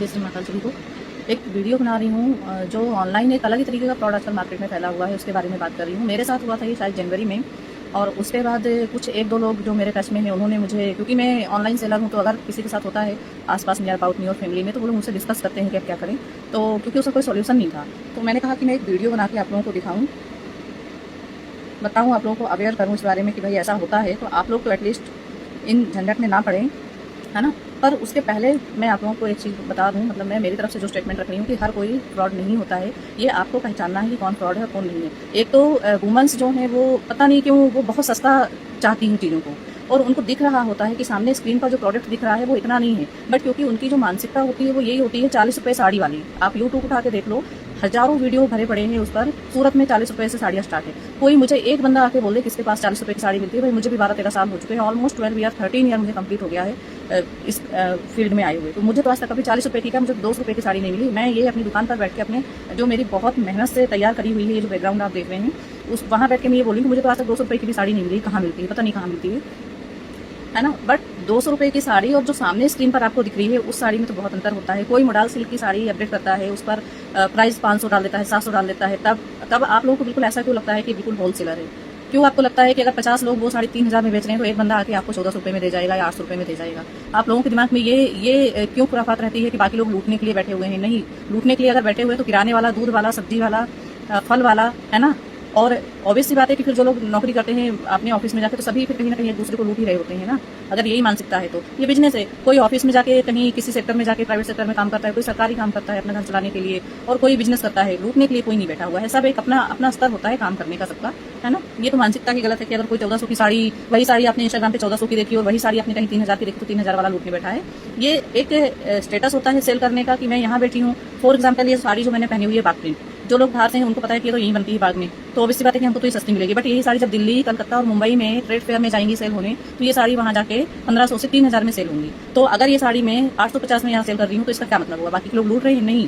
जय श्री माता सभी को। एक वीडियो बना रही हूँ जो ऑनलाइन एक अलग ही तरीके का फ्रॉड आजकल मार्केट में फैला हुआ है, उसके बारे में बात कर रही हूँ। मेरे साथ हुआ था ये शायद जनवरी में, और उसके बाद कुछ एक दो लोग जो मेरे टच में हैं उन्होंने मुझे, क्योंकि मैं ऑनलाइन सेलर हूँ, तो अगर किसी के साथ होता है आसपास नियर अबाउट मी और फैमिली में, तो वो लोग मुझसे डिस्कस करते हैं कि आप क्या करें। तो क्योंकि उसका कोई सोल्यूशन नहीं था, तो मैंने कहा कि मैं एक वीडियो बना के आप लोगों को दिखाऊँ, बताऊँ, आप लोगों को अवेयर करूँ इस बारे में कि भाई ऐसा होता है, तो आप लोग तो एटलीस्ट इन झंझट में ना पड़ें, है ना। पर उसके पहले मैं आप लोगों को एक चीज़ बता दूं, मतलब मैं मेरी तरफ से जो स्टेटमेंट रख रही हूँ कि हर कोई फ्रॉड नहीं होता है। ये आपको पहचानना है कि कौन फ्रॉड है और कौन नहीं है। एक तो वुमेंस जो हैं वो पता नहीं क्यों वो बहुत सस्ता चाहती हैं चीज़ों को, और उनको दिख रहा होता है कि सामने स्क्रीन पर जो प्रोडक्ट दिख रहा है वो इतना नहीं है, बट क्योंकि उनकी जो मानसिकता होती है वो यही होती है 40 रुपये साड़ी वाली। आप यूट्यूब उठा के देख लो, हजारों वीडियो भरे पड़े हैं उस पर। सूरत में 40 रुपये से साड़ियाँ स्टार्ट है। कोई मुझे एक बंदा आके बोले किसके पास 40 रुपये की साड़ी मिलती है। भाई मुझे भी 12-13 साल हो चुके हैं, ऑलमोस्ट 12 ईयर 13 ईयर मुझे कंप्लीट हो गया है इस फील्ड में आए हुए। तो मुझे तो आज तक कभी 40 रुपये की, मुझे 200 रुपये की साड़ी नहीं मिली। मैं ये अपनी दुकान पर बैठ के अपने जो मेरी बहुत मेहनत से तैयार करी हुई है, ये जो बैकग्राउंड आप देख रहे हैं, उस वहाँ बैठ के मैं ये बोली कि मुझे तो आज तक 200 रुपये की भी साड़ी नहीं मिली। कहाँ मिलती है, पता नहीं कहाँ मिलती है ना। बट 200 रुपये की साड़ी और जो सामने स्क्रीन पर आपको दिख रही है उस साड़ी में तो बहुत अंतर होता है। कोई मॉडल सिल्क की साड़ी अपडेट करता है, उस पर प्राइस 500 डाल देता है, 700 डाल देता है। तब आप लोगों को बिल्कुल ऐसा क्यों लगता है कि बिल्कुल होलसेलर है? क्यों आपको लगता है कि अगर 50 लोग वो साड़ी 3000 में बेच रहे हैं तो एक बंदा आके आपको 1400 रुपये में दे जाएगा या 800 रुपये में दे जाएगा? आप लोगों के दिमाग में ये क्यों खुराफात रहती है कि बाकी लोग लूटने के लिए बैठे हुए हैं? नहीं, लूटने के लिए अगर बैठे हुए तो किराने वाला, दूध वाला, सब्जी वाला, फल वाला, है ना। और ऑब्वियस सी बात है कि फिर जो लोग नौकरी करते हैं अपने ऑफिस में जाके, तो सभी फिर कहीं ना कहीं एक दूसरे को लूट ही रहे होते हैं ना। अगर यही मानसिकता है तो ये बिजनेस है। कोई ऑफिस में जाके कहीं किसी सेक्टर में जाके प्राइवेट सेक्टर में काम करता है, कोई सरकारी काम करता है अपना घर चलाने के लिए, और कोई बिजनेस करता है। लूटने के लिए कोई नहीं बैठा हुआ है। सब एक अपना अपना स्तर होता है काम करने का सबका, है ना। ये तो मानसिकता की गलत है कि अगर कोई 1400 की साड़ी, वही साड़ी आपने इंस्टाग्राम पे 1400 की देखी और वही साड़ी आपने कहीं 3000 की देखी तो 3000 वाला लूटने बैठा है। ये एक स्टेटस होता है सेल करने का कि मैं यहाँ बैठी हूँ। फॉर एग्जाम्पल ये साड़ी जो मैंने पहनी हुई है बाग प्रिंट, जो लोग बाहर से हैं उनको पता है कि ये तो यहीं बनती है बाग में, तो ऑब्वियसली बात है कि हमको तो ये सस्ती मिलेगी। बट यही साड़ी जब दिल्ली, कलकत्ता और मुंबई में ट्रेड फेयर में जाएंगी सेल होने, तो ये साड़ी वहां जाके 1500 से 3000 में सेल होंगी। तो अगर ये साड़ी मैं 850 में यहाँ सेल कर रही हूँ तो इसका क्या मतलब हुआ? बाकी लोग लूट रहे हैं? नहीं।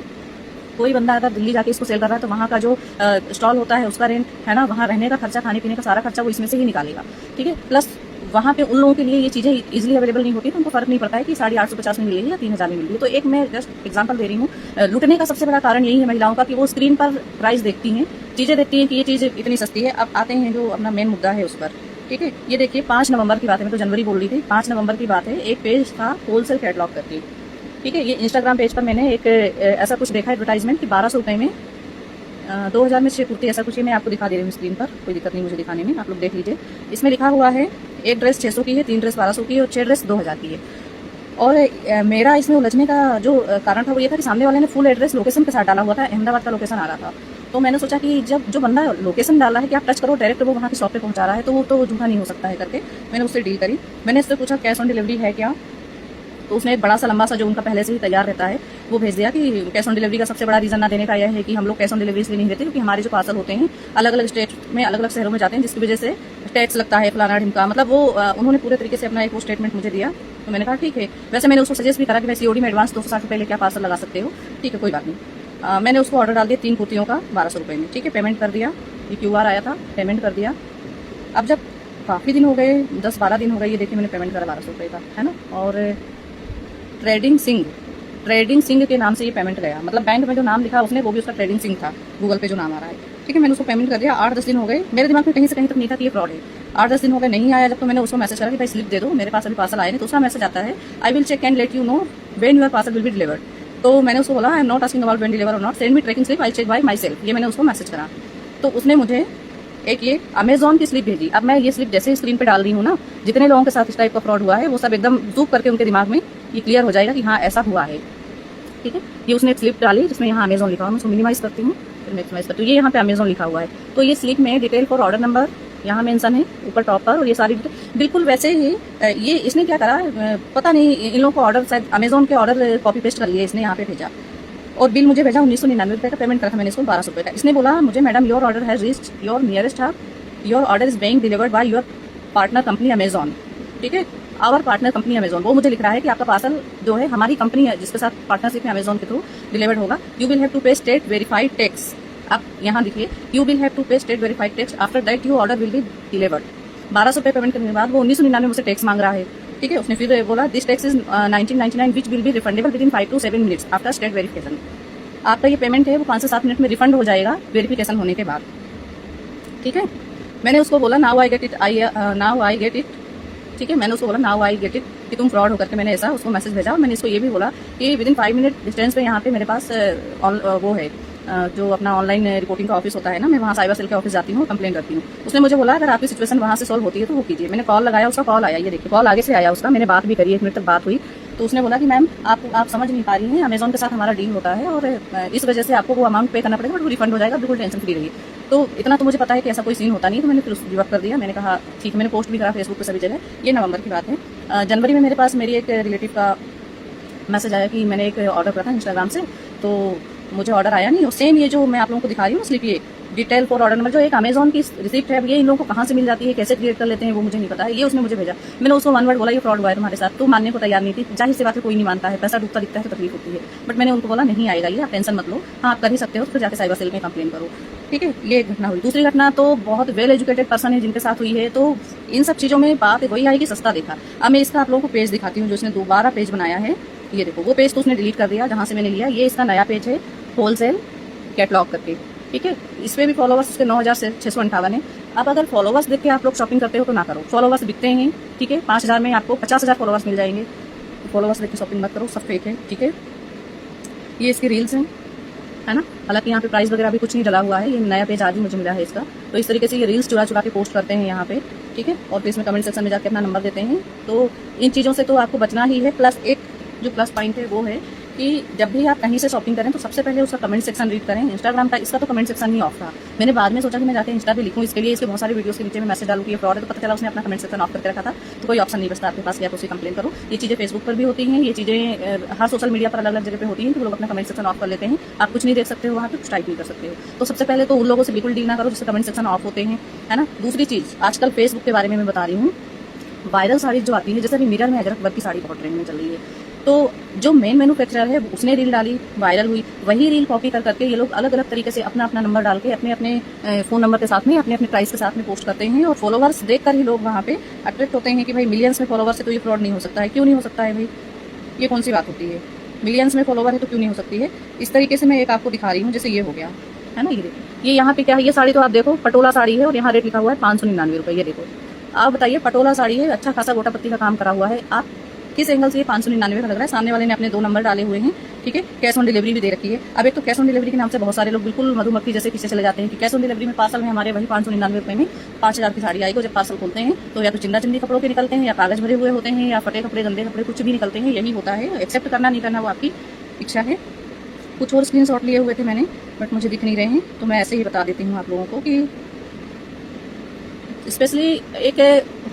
कोई बंदा अगर दिल्ली जाके इसको सेल कर रहा है तो वहाँ का जो स्टॉल होता है उसका रेंट, है ना, वहाँ रहने का खर्चा, खाने पीने का सारा खर्चा वो इसमें से ही निकालेगा, ठीक है। प्लस वहाँ पे उन लोगों के लिए ये चीज़ें इजीली अवेलेबल नहीं होती, तो उनको फर्क नहीं पड़ता है कि साड़ी 850 में मिल रही है या 3000 में मिल रही है। तो एक मैं जस्ट एग्जांपल दे रही हूँ। लूटने का सबसे बड़ा कारण यही है महिलाओं का कि वो स्क्रीन पर प्राइस देखती हैं, चीज़ें देखती हैं कि ये चीज़ इतनी सस्ती है। अब आते हैं जो अपना मेन मुद्दा है उस पर, ठीक है। ये देखिए 5 नवंबर की बात है, मैं तो जनवरी बोल रही थी, 5 नवंबर की बात है। एक पेज था होलसेल कैटलॉग करके, ठीक है। ये इंस्टाग्राम पेज पर मैंने एक ऐसा कुछ देखा एडवर्टाइजमेंट कि 1200 रुपये में 2000 में 6 कुर्ती, ऐसा कुछ है। मैं आपको दिखा दे रही हूँ स्क्रीन पर, कोई दिक्कत नहीं मुझे दिखाने में, आप लोग देख लीजिए। इसमें लिखा हुआ है एक ड्रेस 600 की है, 3 ड्रेस 1200 की है और 6 ड्रेस 2000 की है। और मेरा इसमें उलझने का जो कारण था वो ये था कि सामने वाले ने फुल एड्रेस लोकेशन के साथ डाला हुआ था, अहमदाबाद का लोकेशन आ रहा था। तो मैंने सोचा कि जब जो बंदा लोकेशन डाला है कि आप टच करो डायरेक्ट वो वहाँ की शॉप पे पहुँचा रहा है, तो वो तो झूठा नहीं हो सकता है करके मैंने उससे डील करी। मैंने उससे पूछा कैश ऑन डिलीवरी है क्या, तो उसने एक बड़ा सा लंबा सा जो उनका पहले से ही तैयार रहता है वो भेज दिया कि कैश ऑन डिलीवरी का सबसे बड़ा रीजन ना देने का यह है कि हम लोग कैश ऑन डिलीवरी इसलिए नहीं देते क्योंकि हमारे जो पार्सल होते हैं अलग अलग स्टेट में, अलग अलग शहरों में जाते हैं, जिसकी वजह से टैक्स लगता है, फलाना ढिमका। मतलब वो उन्होंने पूरे तरीके से अपना एक वो स्टेटमेंट मुझे दिया। तो मैंने कहा ठीक है। वैसे मैंने उसको सजेस्ट भी करा कि भाई सीओडी में एडवांस 260 रुपये लेके आप पार्सल लगा सकते हो, ठीक है, कोई बात नहीं। मैंने उसको ऑर्डर डाल दिया 3 कुर्तियों का 1200 रुपये में, ठीक है। पेमेंट कर दिया, ये QR आया था, पेमेंट कर दिया। अब जब काफ़ी दिन हो गए, 10-12 दिन हो गए, ये देखिए मैंने पेमेंट करा 1200 रुपये का, है ना। और ट्रेडिंग सिंह के नाम से ये पेमेंट गया, मतलब बैंक में जो नाम लिखा उसने वो भी उसका ट्रेडिंग सिंह था, गूगल पे जो नाम आ रहा है, ठीक है। मैंने उसको पेमेंट कर दिया। 8-10 दिन हो गए, मेरे दिमाग में कहीं से कहीं तक नहीं था कि ये फ्रॉड है। 8-10 दिन हो गए, नहीं आया। जब तो मैंने उसको मैसेज करा कि भाई स्लिप दे दो, मेरे पास अभी पार्सल आया नहीं, तो उसका मैसेज आता है I will check and let you know when your parcel will be delivered. तो मैंने उसको बोला I am not asking about when deliver और not, send me tracking slip, I check by myself. ये मैंने उसको मैसेज करा। तो उसने मुझे एक ये अमेजॉन की स्लिप भेजी। अब मैं ये स्लिप जैसे स्क्रीन पे डाल रही हूँ ना, जितने लोगों के साथ इस टाइप का फ्रॉड हुआ है वो सब एकदम जूम करके उनके दिमाग में ये क्लियर हो जाएगा कि हाँ ऐसा हुआ है, ठीक है। ये उसने एक स्लिप डाली जिसमें यहाँ अमेजॉन लिखा हुआ, मैं उसको मिनिमाइज करती हूँ, फिर मैक्सिमाइज करती हूँ। ये यहाँ पे अमेजॉन लिखा हुआ है। तो ये स्लिप में डिटेल फॉर ऑर्डर नंबर यहाँ मेंशन है ऊपर टॉप पर, और ये सारी बिल्कुल वैसे ही ये इसने क्या करा पता नहीं, इन लोगों को ऑर्डर शायद अमेजॉन के ऑर्डर कॉपी पेस्ट कर लिए इसने, यहाँ पे भेजा और बिल मुझे भेजा 1999 रुपये का। पेमेंट करा था मैंने इसको 1200 रुपये का। इसने बोला मुझे madam your order has reached your nearest hub, your order is being delivered by your partner company Amazon, ठीक है, आवर पार्टनर कंपनी अमेजॉन। वो मुझे लिख रहा है कि आपका पार्सल जो है हमारी कंपनी है जिसके साथ पार्टनरशिप में अमेजॉन के थ्रू डिलीवर्ड होगा। यू विल हैव टू पे स्टेट वेरीफाइड टैक्स। आप यहाँ देखिए, यू विल हैव टू पे state verified tax after that your order will be delivered. 1200 रुपये पेमेंट करने के बाद वो 1999 मुझसे टैक्स मांग रहा है, ठीक है। उसने फिर बोला this tax is 1999 which will be refundable with in 5 to 7 minutes after state verification. आपका ये पेमेंट है वो 5 से 7 मिनट में रिफंड हो जाएगा वेरिफिकेशन होने के बाद, ठीक है। मैंने उसको बोला नाउ आई गेट इट, ठीक है। मैंने उसको बोला नाउ आई गेट इट कि तुम फ्रॉड होकर के मैंने ऐसा उसको मैसेज भेजा। मैंने इसको ये भी बोला कि विद इन 5 मिनट डिस्टेंस पे यहाँ पे मेरे पास वो है जो अपना ऑनलाइन रिपोर्टिंग का ऑफिस होता है ना, मैं वहाँ साइबर सेल के ऑफिस जाती हूँ, कंप्लेन करती हूँ। उसने मुझे बोला अगर आपकी सिचुएशन वहाँ से सॉल्व होती है तो वो कीजिए। मैंने कॉल लगाया, उसका कॉल आया, ये देखिए कॉल आगे से आया उसका, मैंने बात भी करी, 1 मिनट तक बात हुई। तो उसने बोला कि मैम आप समझ नहीं पा रही हैं, अमेजॉन के साथ हमारा डील होता है और इस वजह से आपको वो अमाउंट पे करना पड़ेगा, बट वो रिफंड हो जाएगा, बिल्कुल टेंशन फ्री रहिए। तो इतना तो मुझे पता है कि ऐसा कोई सीन होता नहीं, तो मैंने फिर गिव अप कर दिया। मैंने कहा ठीक है, मैंने पोस्ट भी करा फेसबुक पे सभी जगह। ये नवंबर की बात है। जनवरी में मेरे पास मेरी एक रिलेटिव का मैसेज आया कि मैंने एक ऑर्डर करा था इंस्टाग्राम से, तो मुझे ऑर्डर आया नहीं। और सेम ये जो मैं आप लोगों को दिखा रही हूँ स्लिप, ये डिटेल फॉर ऑर्डर नंबर जो एक अमेजॉन की रिसिप्ट है, ये इन लोगों को कहाँ से मिल जाती है, कैसे क्रिएट कर लेते हैं वो मुझे नहीं पता है। ये उसने मुझे भेजा। मैंने उसको 1 वर्ड बोला ये फ्रॉड हुआ है तुम्हारे साथ, तो मानने को तैयार नहीं थी। जाहिर सी बात है कोई नहीं मानता है, पैसा डूबता दिखता है तो तकलीफ होती है। बट मैंने उनको बोला नहीं आएगा ये, आप टेंशन मत लो, हाँ आप कर ही सकते हो, फिर जाके साइबर सेल में कंप्लेन करो, ठीक है। ये घटना हुई। दूसरी घटना तो बहुत वेल एजुकेटेड पर्सन है जिनके साथ हुई है, तो इन सब चीज़ों में बात वही आएगी सस्ता देखा। अब मैं इसका आप लोगों को पेज दिखाती हूँ जो इसने दोबारा पेज बनाया है। ये देखो वो पेज तो उसने डिलीट कर दिया जहाँ से मैंने लिया। ये इसका नया पेज है होलसेल कैटलॉग करके, ठीक है। इस पे भी फॉलोवर्स उसके 9658 है। अब अगर फॉलोवर्स देख के आप लोग शॉपिंग करते हो तो ना करो, फॉलोवर्स बिकते हैं, ठीक है। 5000 में आपको 50,000 फॉलोवर्स मिल जाएंगे, फॉलोवर्स देख के शॉपिंग मत करो, सब फेक है, ठीक है। ये इसकी रील्स हैं, है ना। हालांकि यहाँ पे प्राइस वगैरह भी कुछ नहीं डला हुआ है, ये नया पेज आज ही मुझे मिला है इसका। तो इस तरीके से ये रील्स चुरा के पोस्ट करते हैं यहाँ पे, ठीक है। और फिर इसमें कमेंट सेक्शन में जाकर अपना नंबर देते हैं। तो इन चीज़ों से तो आपको बचना ही है। प्लस एक जो प्लस पॉइंट है वो है कि जब भी आप कहीं से शॉपिंग करें तो सबसे पहले उसका कमेंट सेक्शन रीड करें। इंस्टाग्राम का इसका तो कमेंट सेक्शन नहीं ऑफ था। मैंने बाद में सोचा कि मैं जाकर इंस्टा पे लिखूँ, इसके लिए इसके बहुत सारे वीडियोस के नीचे में मैसेज डालूँ कि ये फ्रॉड है, तो पता चला उसने अपना कमेंट सेक्शन ऑफ करके रखा था। तो कोई ऑप्शन नहीं बचता आपके पास कि आप उसे कंप्लेन करो। ये चीज़ें फेसबुक पर भी होती हैं, ये चीज़ें हर सोशल मीडिया पर अलग अलग जगह पे होती हैं कि वो लोग अपना कमेंट सेक्शन ऑफ कर लेते हैं। आप कुछ नहीं देख सकते हो वहाँ पे, कुछ टाइप नहीं कर सकते हो। तो सबसे पहले तो उन लोगों से बिल्कुल डील ना करो जिससे कमेंट सेक्शन ऑफ होते हैं, है ना। दूसरी चीज़ आजकल फेसबुक के बारे में मैं बता रही हूँ, वायरल साड़ी जो आती है, जैसे अभी मिरर में अजरक वर्क की साड़ी बहुत ट्रेंड में चल रही है। तो जो मेन मैन्युफैक्चरर है उसने रील डाली, वायरल हुई, वही रील कॉपी कर करके ये लोग अलग अलग तरीके से अपना अपना नंबर डाल के अपने अपने फ़ोन नंबर के साथ में अपने अपने प्राइस के साथ में पोस्ट करते हैं। और फॉलोवर्स देखकर ही लोग वहाँ पे अट्रैक्ट होते हैं कि भाई मिलियंस में फॉलोवर्स है तो ये फ्रॉड नहीं हो सकता है। क्यों नहीं हो सकता है भाई, ये कौन सी बात होती है, मिलियंस में फॉलोवर है तो क्यों नहीं हो सकती है। इस तरीके से मैं एक आपको दिखा रही हूँ, जैसे ये हो गया है ना। ये यहाँ पे क्या है, ये साड़ी तो आप देखो पटोला साड़ी है और यहाँ रेट लिखा हुआ है 599 रुपये। ये देखो आप बताइए, पटोला साड़ी है, अच्छा खासा गोटा पत्ती का काम करा हुआ है, आप किस एंगल से ये 599 का लग रहा है। सामने वाले ने अपने 2 नंबर डाले हुए हैं, ठीक है। कैश ऑन डिलीवरी भी दे रखी है। अब एक तो कैश ऑन डिलीवरी के नाम से बहुत सारे लोग बिल्कुल मधुमक्खी जैसे पीछे चले जाते हैं कि कैश ऑन डिलीवरी में पार्सल में हमारे वही 599 रुपये में 5000 की साड़ी आएगी। जब पार्सल खोलते हैं तो या तो चिंदा चिंदी कपड़ों के निकलते हैं, या कागज भरे हुए होते हैं, या फटे कपड़े, गंदे कपड़े, कुछ भी निकलते हैं। यही होता है, एक्सेप्ट करना नहीं करना वो आपकी इच्छा है। कुछ और स्क्रीनशॉट लिए हुए थे मैंने, बट मुझे दिख नहीं रहे हैं, तो मैं ऐसे ही बता देती हूँ आप लोगों को कि स्पेशली एक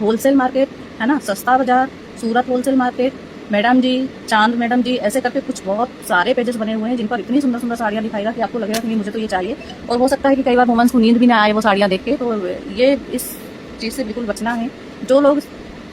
होलसेल मार्केट है ना, सस्ता बाजार, सूरत होलसेल मार्केट, मैडम जी, चांद मैडम जी, ऐसे करके कुछ बहुत सारे पेजेस बने हुए हैं जिन पर इतनी सुंदर सुंदर साड़ियाँ दिखाएगा कि आपको लगेगा कि नहीं मुझे तो ये चाहिए। और हो सकता है कि कई बार वुमेन्स को नींद भी ना आए वो साड़ियाँ देख के। तो ये इस चीज़ से बिल्कुल बचना है। जो लोग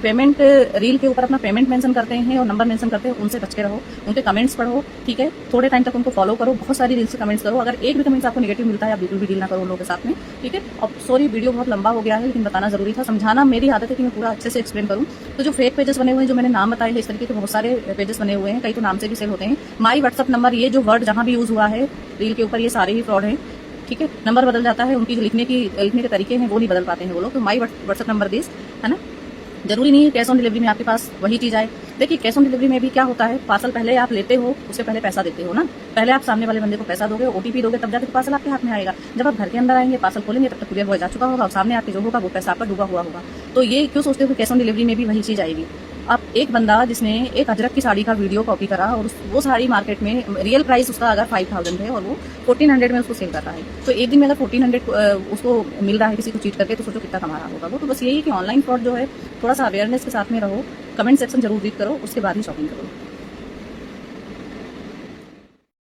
पेमेंट रील के ऊपर अपना पेमेंट मेंशन करते हैं और नंबर मेंशन करते हैं, उनसे बच के रहो, उनके कमेंट्स पढ़ो, ठीक है। थोड़े टाइम तक उनको फॉलो करो, बहुत सारी रील से कमेंट्स करो। अगर एक भी कमेंट्स आपको नेगेटिव मिलता है आप बिल्कुल भी डील ना करो उन लोगों के साथ में, ठीक है। अब सॉरी वीडियो बहुत लंबा हो गया है, लेकिन बताना जरूरी था, समझाना मेरी आदत है कि मैं पूरा अच्छे से एक्सप्लेन करूँ। तो जो फेक पेजेस बने हुए हैं, जो मैंने नाम बताए हैं, इस तरीके के बहुत सारे पेजेस बने हुए हैं, कई तो नाम से भी सेल होते हैं। माई व्हाट्सअप नंबर, ये जो वर्ड जहाँ भी यूज़ हुआ है रील के ऊपर, ये सारे ही फ्रॉड हैं, ठीक है। नंबर बदल जाता है, उनकी जो लिखने के तरीके हैं वो नहीं बदल पाते हैं वो लोग। तो माई व्हाट्सअप नंबर दिस, है ना। जरूरी नहीं है कैश ऑन डिलीवरी में आपके पास वही चीज़ आए। देखिए कैश ऑन डिलीवरी में भी क्या होता है, पार्सल पहले आप लेते हो, उससे पहले पैसा देते हो ना। पहले आप सामने वाले बंदे को पैसा दोगे, OTP दोगे, तब जाके पार्सल आपके हाथ में आएगा। जब आप घर के अंदर आएंगे, पार्सल खोलेंगे, तब तक कुरियर बॉय जा चुका होगा और सामने आपके जो होगा वो पैसा आपका डूबा हुआ होगा। तो ये क्यों सोचते हो कि कैश ऑन डिलीवरी में भी वही चीज़ आएगी। अब एक बंदा जिसने एक अजरक की साड़ी का वीडियो कॉपी करा और वो साड़ी मार्केट में रियल प्राइस उसका अगर 5000 है और वो 1400 में उसको सेल कर रहा है, तो एक दिन में अगर 1400 उसको मिल रहा है किसी को चीट करके, तो सोचो कितना कमा रहा होगा वो। तो बस यही है कि ऑनलाइन फ्रॉड जो है, थोड़ा सा अवेयरनेस के साथ में रहो, कमेंट सेक्शन जरूर रीड करो, उसके बाद ही शॉपिंग करो।